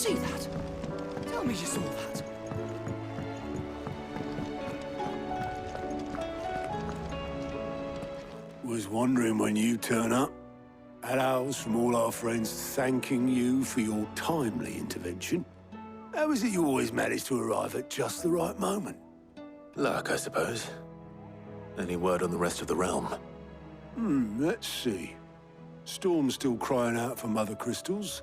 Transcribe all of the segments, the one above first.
see that? Tell me you saw that. Was wondering when you turn up. Had owls from all our friends thanking you for your timely intervention. How is it you always manage to arrive at just the right moment? Luck, I suppose. Any word on the rest of the realm? Let's see. Storm's still crying out for mother crystals.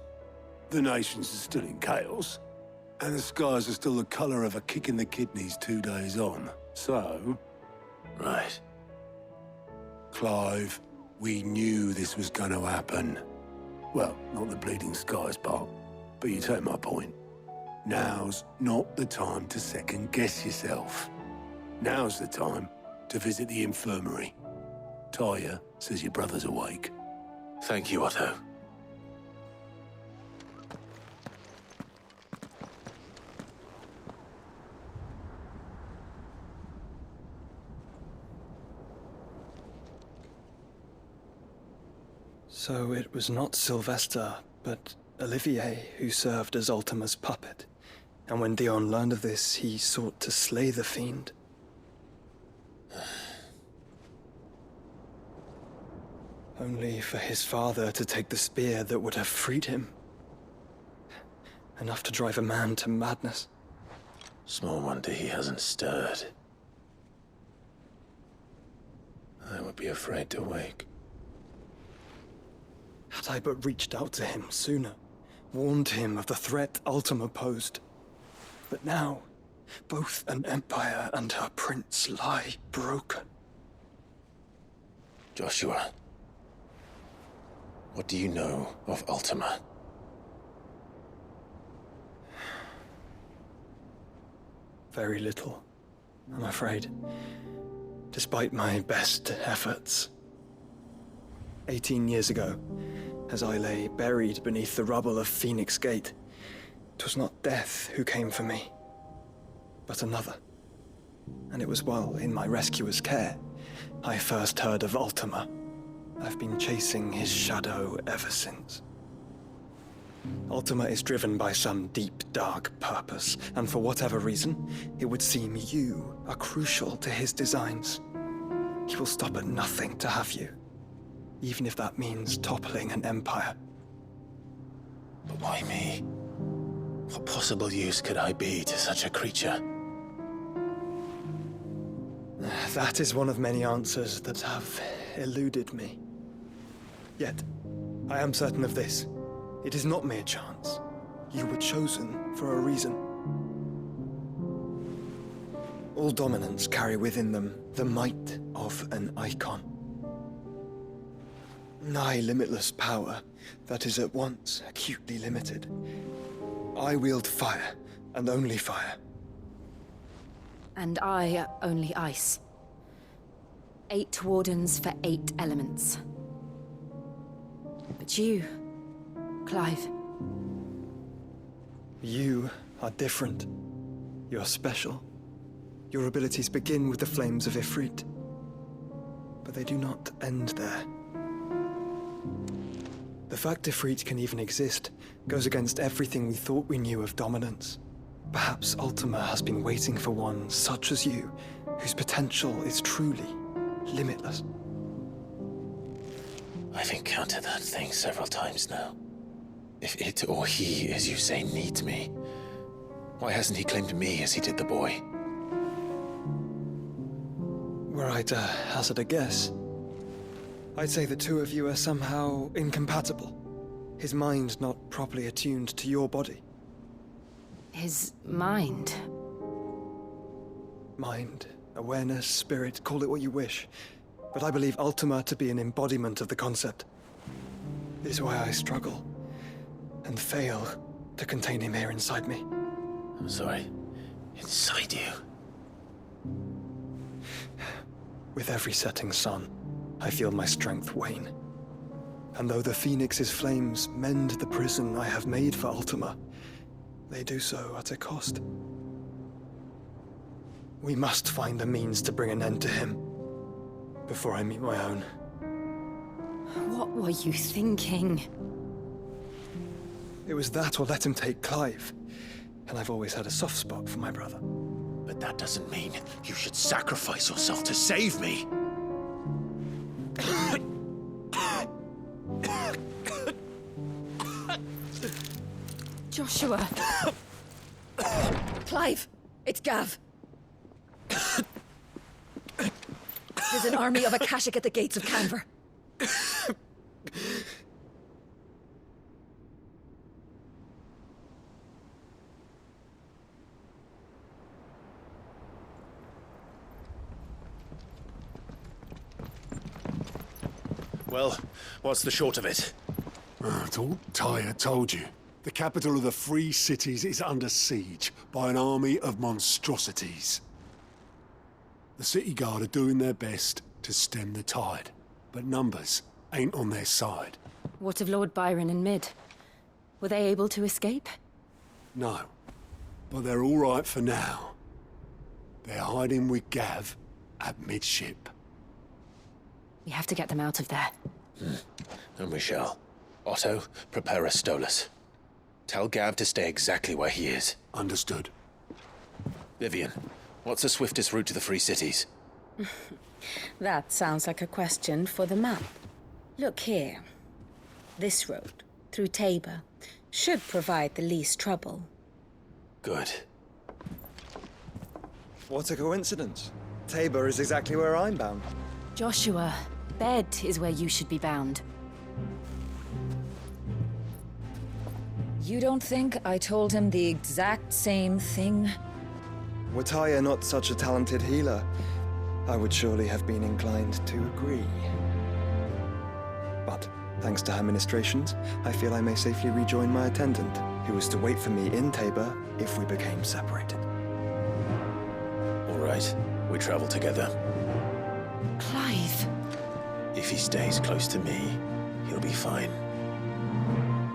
The nations are still in chaos. And the skies are still the colour of a kick in the kidneys 2 days on. So... Right. Clive, we knew this was going to happen. Well, not the bleeding skies part, but you take my point. Now's not the time to second-guess yourself. Now's the time to visit the infirmary. Talia says your brother's awake. Thank you, Otto. So it was not Sylvester, but Olivier who served as Ultima's puppet. And when Dion learned of this, he sought to slay the fiend. Only for his father to take the spear that would have freed him. Enough to drive a man to madness. Small wonder he hasn't stirred. I would be afraid to wake. Had I but reached out to him sooner, warned him of the threat Ultima posed. But now, both an empire and her prince lie broken. Joshua, what do you know of Ultima? Very little, I'm afraid. Despite my best efforts. 18 years ago, as I lay buried beneath the rubble of Phoenix Gate, 'twas not death who came for me, but another. And it was while in my rescuer's care, I first heard of Ultima. I've been chasing his shadow ever since. Ultima is driven by some deep, dark purpose, and for whatever reason, it would seem you are crucial to his designs. He will stop at nothing to have you, even if that means toppling an empire. But why me? What possible use could I be to such a creature? That is one of many answers that have eluded me. Yet, I am certain of this. It is not mere chance. You were chosen for a reason. All dominants carry within them the might of an icon. Nigh limitless power that is at once acutely limited. I wield fire, and only fire. And I only ice. 8 wardens for 8 elements. But you, Clive. You are different. You're special. Your abilities begin with the flames of Ifrit. But they do not end there. The fact Ifrit can even exist goes against everything we thought we knew of dominance. Perhaps Ultima has been waiting for one such as you, whose potential is truly limitless. I've encountered that thing several times now. If it or he, as you say, needs me, why hasn't he claimed me as he did the boy? Were I to hazard a guess, I'd say the two of you are somehow incompatible. His mind not properly attuned to your body. His mind. Mind, awareness, spirit, call it what you wish. But I believe Ultima to be an embodiment of the concept. This is why I struggle and fail to contain him here inside me. I'm sorry. Inside you? With every setting sun, I feel my strength wane. And though the Phoenix's flames mend the prison I have made for Ultima, they do so at a cost. We must find a means to bring an end to him before I meet my own. What were you thinking? It was that or let him take Clive. And I've always had a soft spot for my brother. But that doesn't mean you should sacrifice yourself to save me. Joshua. Clive, it's Gav. There's an army of Akashic at the gates of Canver. Well, what's the short of it? It's all Tyre told you. The capital of the Free Cities is under siege by an army of monstrosities. The City Guard are doing their best to stem the tide, but numbers ain't on their side. What of Lord Byron and Mid? Were they able to escape? No, but they're all right for now. They're hiding with Gav at midship. We have to get them out of there. And we shall. Otto, prepare a Stolas. Tell Gav to stay exactly where he is. Understood. Vivian, what's the swiftest route to the Free Cities? That sounds like a question for the map. Look here. This road, through Tabor, should provide the least trouble. Good. What a coincidence. Tabor is exactly where I'm bound. Joshua, bed is where you should be bound. You don't think I told him the exact same thing? Were Tyre not such a talented healer, I would surely have been inclined to agree. But, thanks to her ministrations, I feel I may safely rejoin my attendant, who was to wait for me in Tabor if we became separated. All right, we travel together. Clive! If he stays close to me, he'll be fine.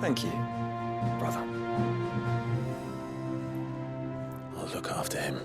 Thank you, brother. I'll look after him.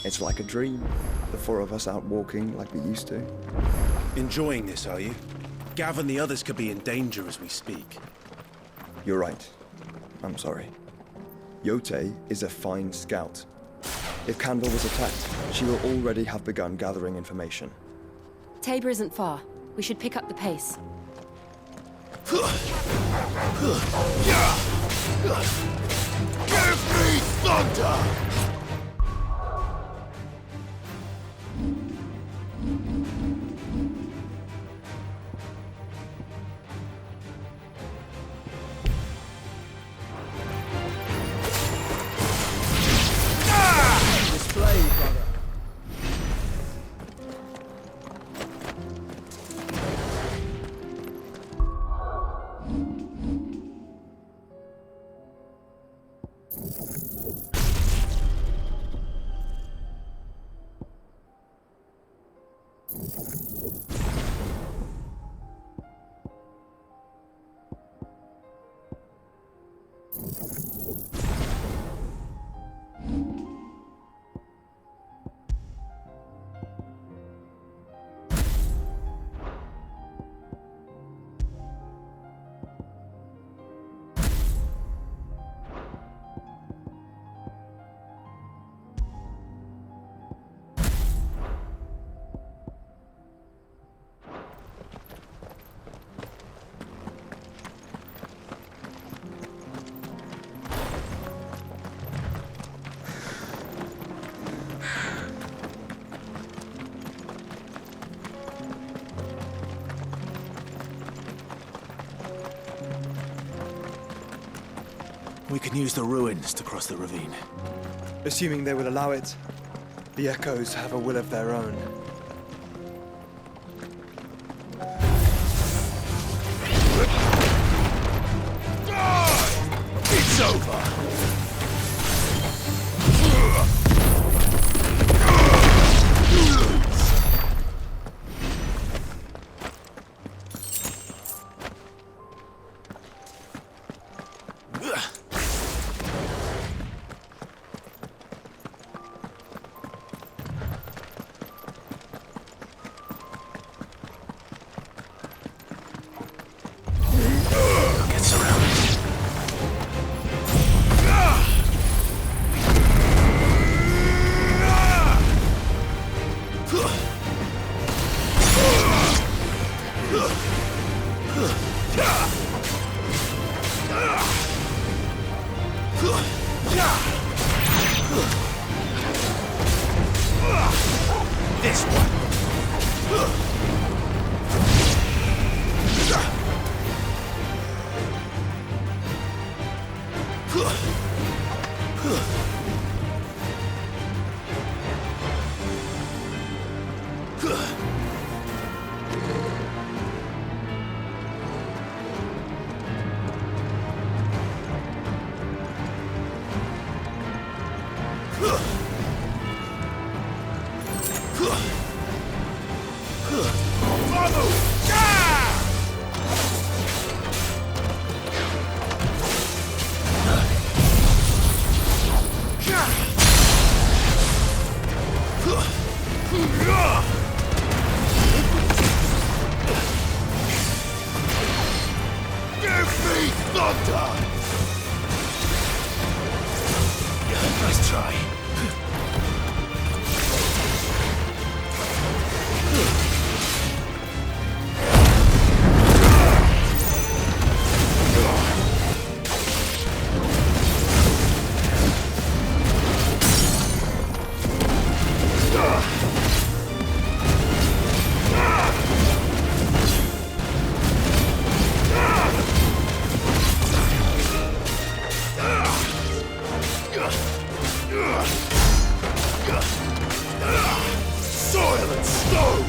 It's like a dream. The four of us out walking like we used to. Enjoying this, are you? Gav and the others could be in danger as we speak. You're right. I'm sorry. Yote is a fine scout. If Canver was attacked, she will already have begun gathering information. Tabor isn't far. We should pick up the pace. Give me thunder! We can use the ruins to cross the ravine. Assuming they will allow it, the Echoes have a will of their own. It's over! This one! Nice try. Soil and stone!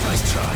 Nice try.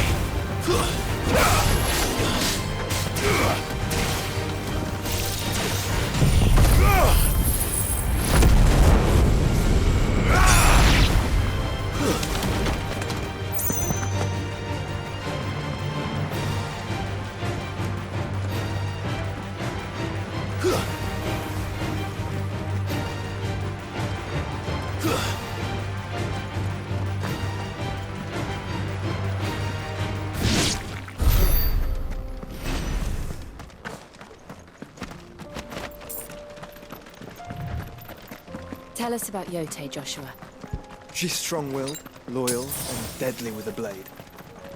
Tell us about Yote, Joshua. She's strong-willed, loyal, and deadly with a blade.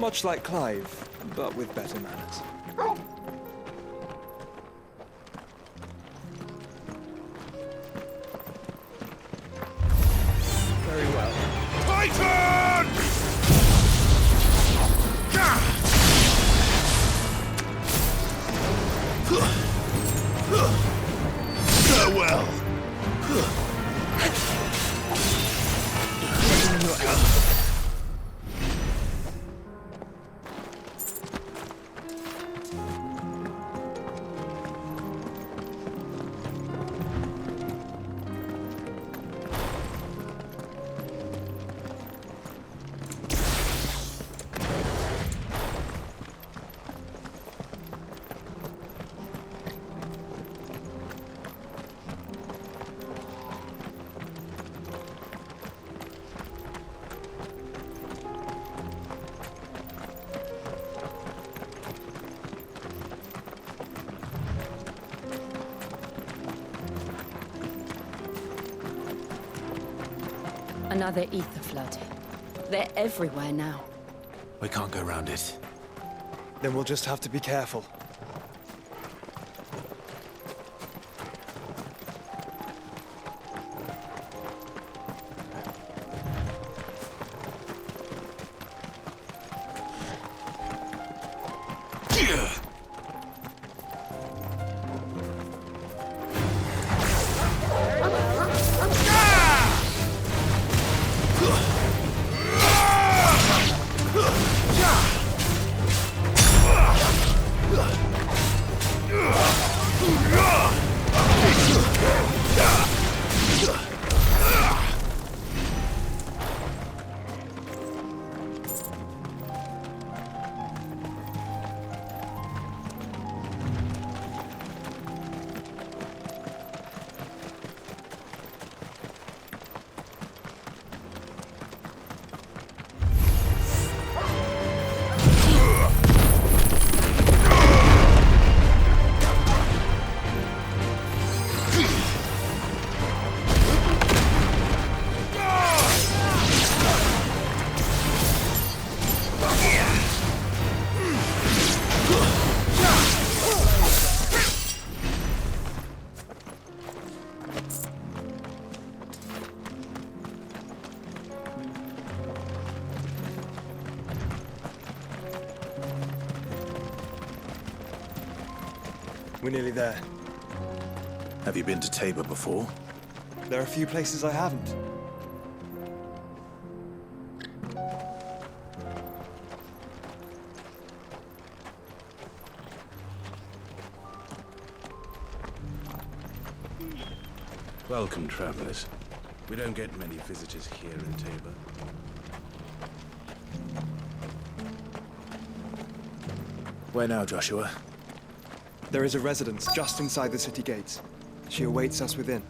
Much like Clive, but with better manners. Very well. Titan! Farewell! Another ether flood. They're everywhere now. We can't go round it. Then we'll just have to be careful. We're nearly there. Have you been to Tabor before? There are a few places I haven't. Welcome, travelers. We don't get many visitors here in Tabor. Where now, Joshua? There is a residence just inside the city gates. She awaits us within.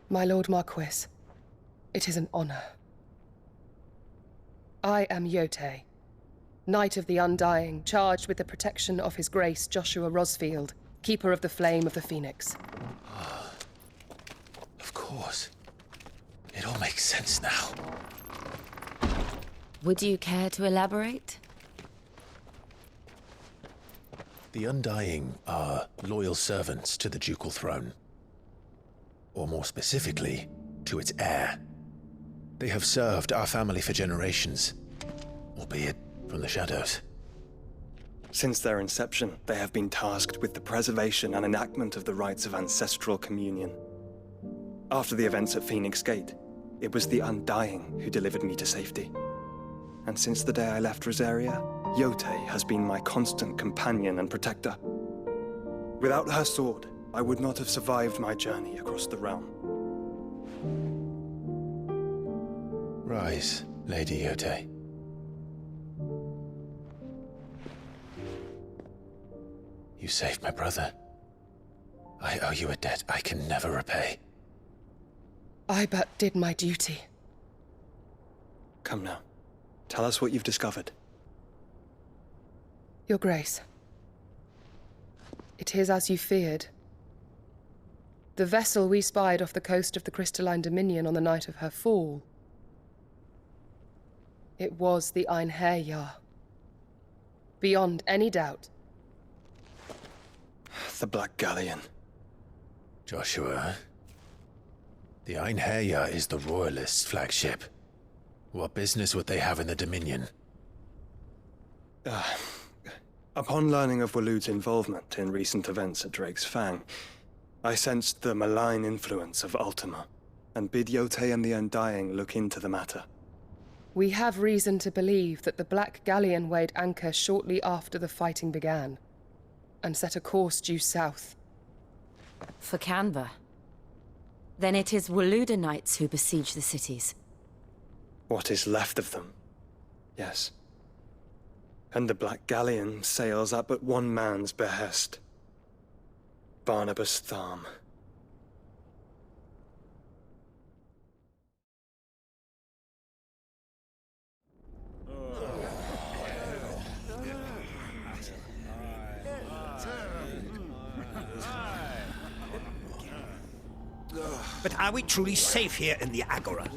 My Lord Marquis, it is an honor. I am Yote, Knight of the Undying, charged with the protection of His Grace Joshua Rosfield, Keeper of the Flame of the Phoenix. Of course. It all makes sense now. Would you care to elaborate? The Undying are loyal servants to the ducal throne. Or more specifically, to its heir. They have served our family for generations, albeit from the shadows. Since their inception, they have been tasked with the preservation and enactment of the rites of ancestral communion. After the events at Phoenix Gate, it was the Undying who delivered me to safety. And since the day I left Rosaria, Yote has been my constant companion and protector. Without her sword, I would not have survived my journey across the realm. Rise, Lady Yote. You saved my brother. I owe you a debt I can never repay. I but did my duty. Come now. Tell us what you've discovered. Your Grace. It is as you feared. The vessel we spied off the coast of the Crystalline Dominion on the night of her fall. It was the Einherjar. Beyond any doubt. The Black Galleon. Joshua, the Einherjar is the Royalists' flagship. What business would they have in the Dominion? Upon learning of Waloed's involvement in recent events at Drake's Fang, I sensed the malign influence of Ultima, and bid Yote and the Undying look into the matter. We have reason to believe that the Black Galleon weighed anchor shortly after the fighting began, and set a course due south. For Canva. Then it is Waluda Knights who besiege the cities. What is left of them, yes. And the Black Galleon sails at but one man's behest. Barnabas Tharm. But are we truly safe here in the Agora?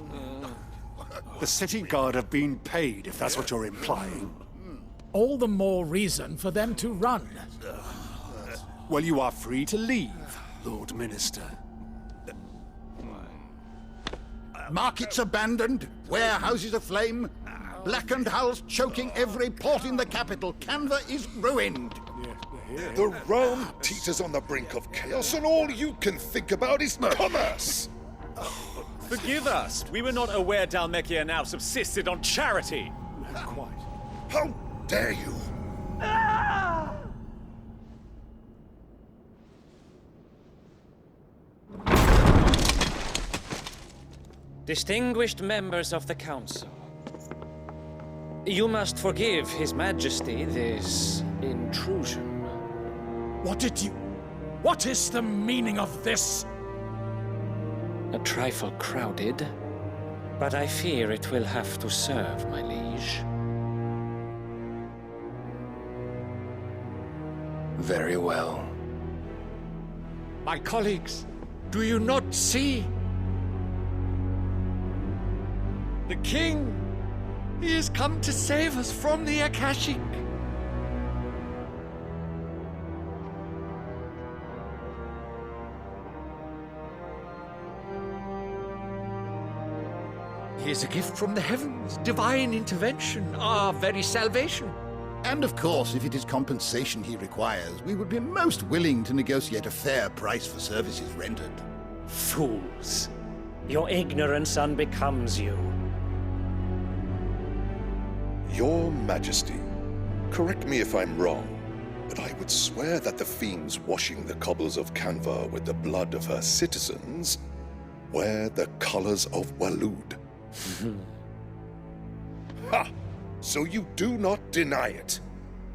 The city guard have been paid, if that's what you're implying. All the more reason for them to run. Well, you are free to leave, Lord Minister. Markets abandoned, warehouses aflame, blackened hulls choking every port in the capital. Canva is ruined. The realm teeters on the brink of chaos, and all you can think about is commerce! Forgive us! We were not aware Dhalmekia now subsisted on charity! Quite. How dare you! Distinguished members of the Council, you must forgive His Majesty this intrusion. What is the meaning of this? A trifle crowded, but I fear it will have to serve, my liege. Very well. My colleagues, do you not see? The king! He has come to save us from the Akashic! He is a gift from the heavens, divine intervention, our very salvation. And of course, if it is compensation he requires, we would be most willing to negotiate a fair price for services rendered. Fools! Your ignorance unbecomes you. Your Majesty, correct me if I'm wrong, but I would swear that the fiends washing the cobbles of Canva with the blood of her citizens wear the colors of Walud. Ha! So you do not deny it.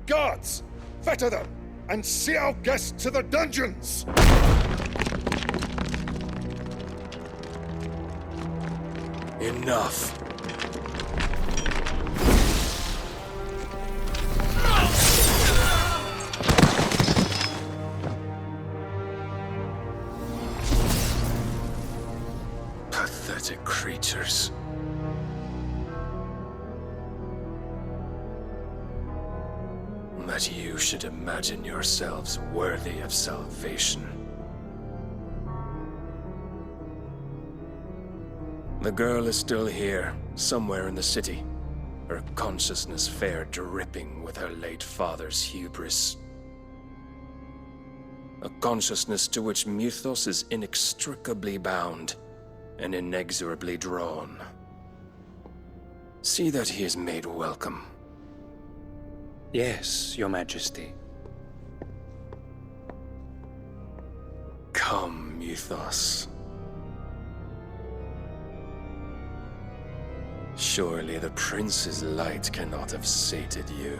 Guards, fetter them, and see our guests to the dungeons! Enough. Pathetic creatures. That you should imagine yourselves worthy of salvation. The girl is still here, somewhere in the city. Her consciousness fair dripping with her late father's hubris. A consciousness to which Mythos is inextricably bound and inexorably drawn. See that he is made welcome. Yes, Your Majesty. Come, Mythos. Surely the prince's light cannot have sated you.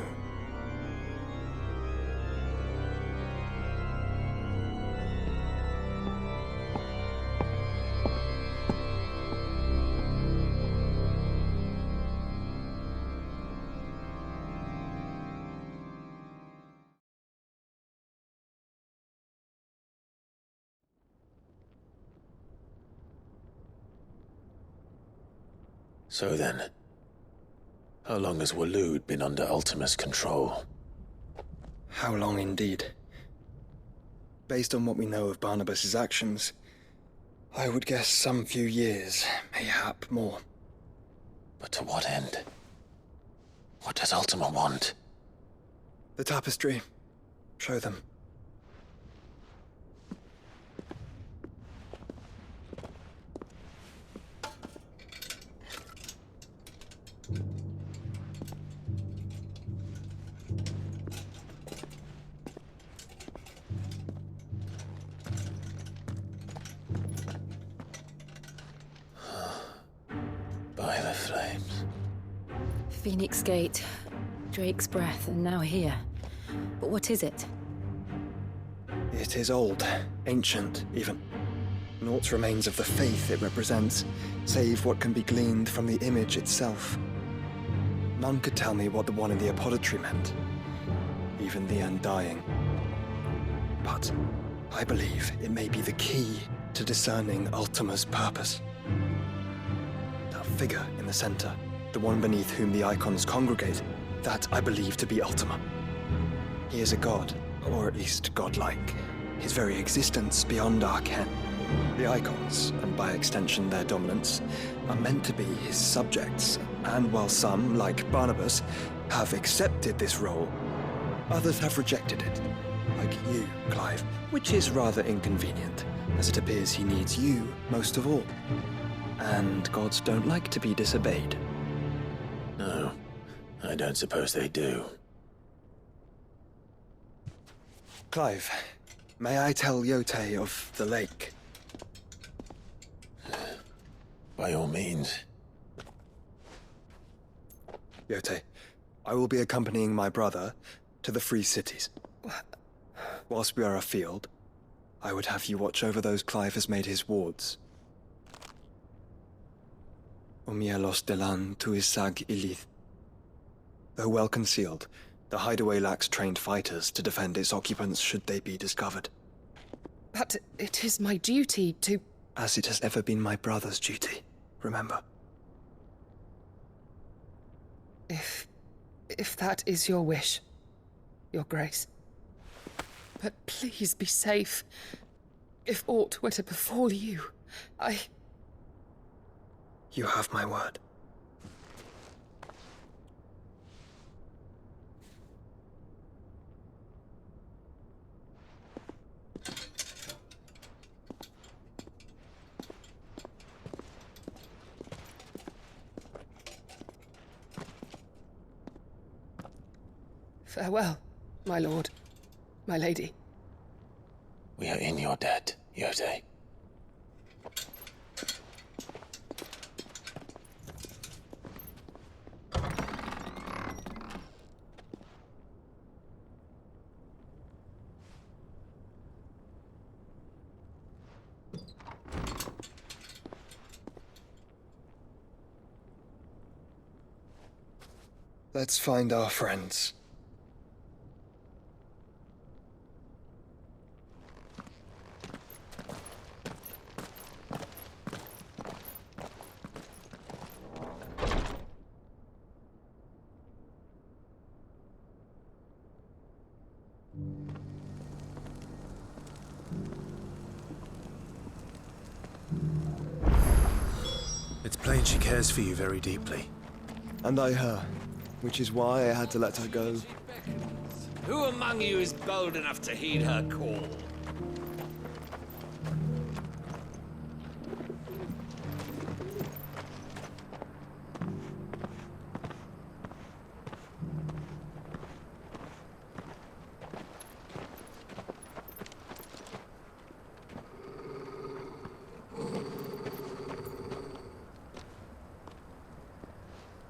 So then, how long has Walud been under Ultima's control? How long indeed? Based on what we know of Barnabas's actions, I would guess some few years, mayhap more. But to what end? What does Ultima want? The tapestry. Show them. Phoenix Gate, Drake's Breath, and now here. But what is it? It is old, ancient, even. Naught remains of the faith it represents, save what can be gleaned from the image itself. None could tell me what the one in the apothecary meant, even the Undying. But I believe it may be the key to discerning Ultima's purpose. That figure in the center, the one beneath whom the icons congregate, that I believe to be Ultima. He is a god, or at least godlike, his very existence beyond our ken. The icons, and by extension their dominants, are meant to be his subjects, and while some, like Barnabas, have accepted this role, others have rejected it, like you, Clive, which is rather inconvenient, as it appears he needs you most of all. And gods don't like to be disobeyed. No, I don't suppose they do. Clive, may I tell Yote of the lake? By all means. Yote, I will be accompanying my brother to the Free Cities. Whilst we are afield, I would have you watch over those Clive has made his wards. Omielos delan tuisag ilith. Though well concealed, the hideaway lacks trained fighters to defend its occupants should they be discovered. But it is my duty to... As it has ever been my brother's duty, remember. If that is your wish, Your Grace. But please be safe. If aught were to befall you, You have my word. Farewell, my lord, my lady. We are in your debt, Yote. Let's find our friends. It's plain she cares for you very deeply. And I her, which is why I had to let her go. Who among you is bold enough to heed her call?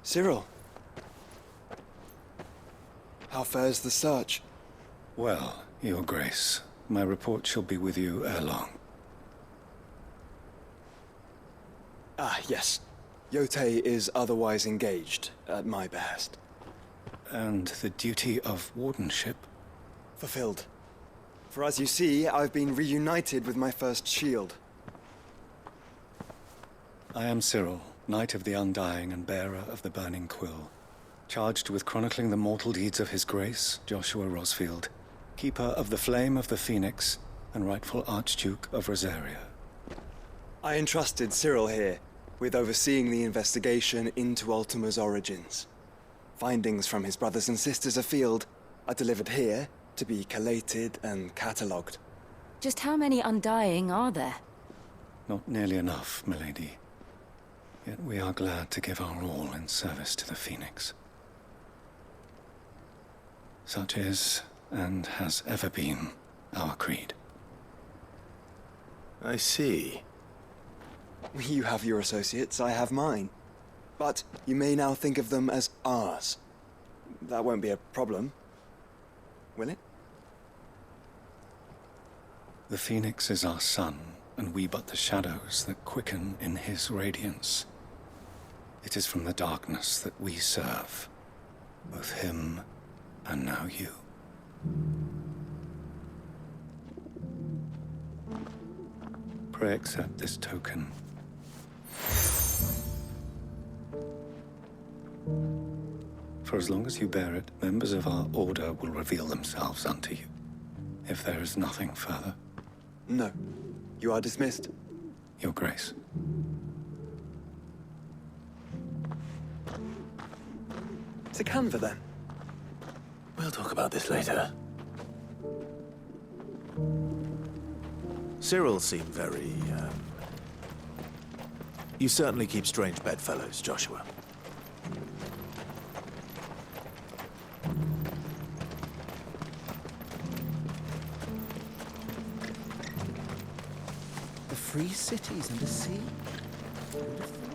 Cyril. How fares the search? Well, Your Grace, my report shall be with you ere long. Ah, yes. Yote is otherwise engaged, at my behest. And the duty of wardenship? Fulfilled. For as you see, I've been reunited with my first shield. I am Cyril, Knight of the Undying and bearer of the Burning Quill, charged with chronicling the mortal deeds of His Grace, Joshua Rosfield, Keeper of the Flame of the Phoenix, and rightful Archduke of Rosaria. I entrusted Cyril here with overseeing the investigation into Ultima's origins. Findings from his brothers and sisters afield are delivered here to be collated and catalogued. Just how many Undying are there? Not nearly enough, milady. Yet we are glad to give our all in service to the Phoenix. Such is, and has ever been, our creed. I see. You have your associates, I have mine. But you may now think of them as ours. That won't be a problem, will it? The Phoenix is our sun, and we but the shadows that quicken in his radiance. It is from the darkness that we serve, both him and now you. Pray accept this token. For as long as you bear it, members of our order will reveal themselves unto you. If there is nothing further. No. You are dismissed. Your Grace. To Canva, then. We'll talk about this later. Cyril seemed very, You certainly keep strange bedfellows, Joshua. The free cities and the sea? Who would have thought?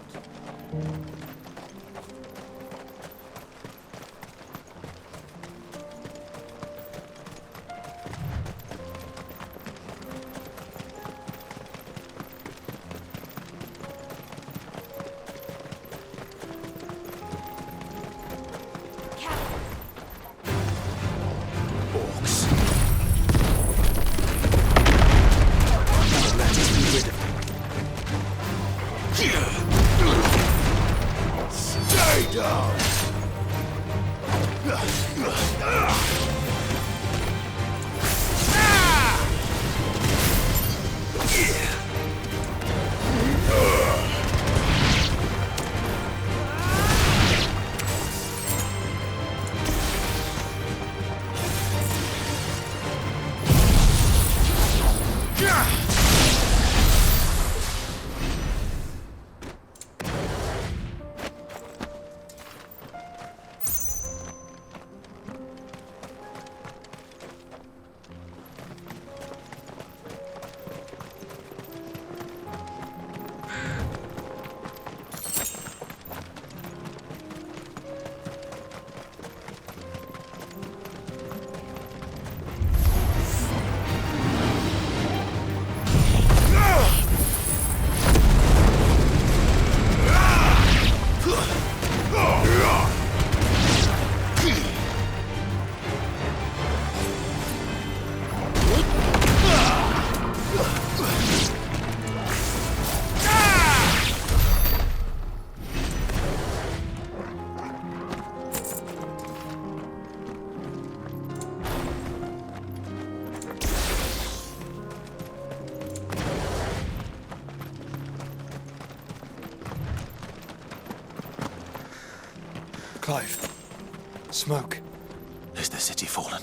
Clive. Smoke. Is the city fallen?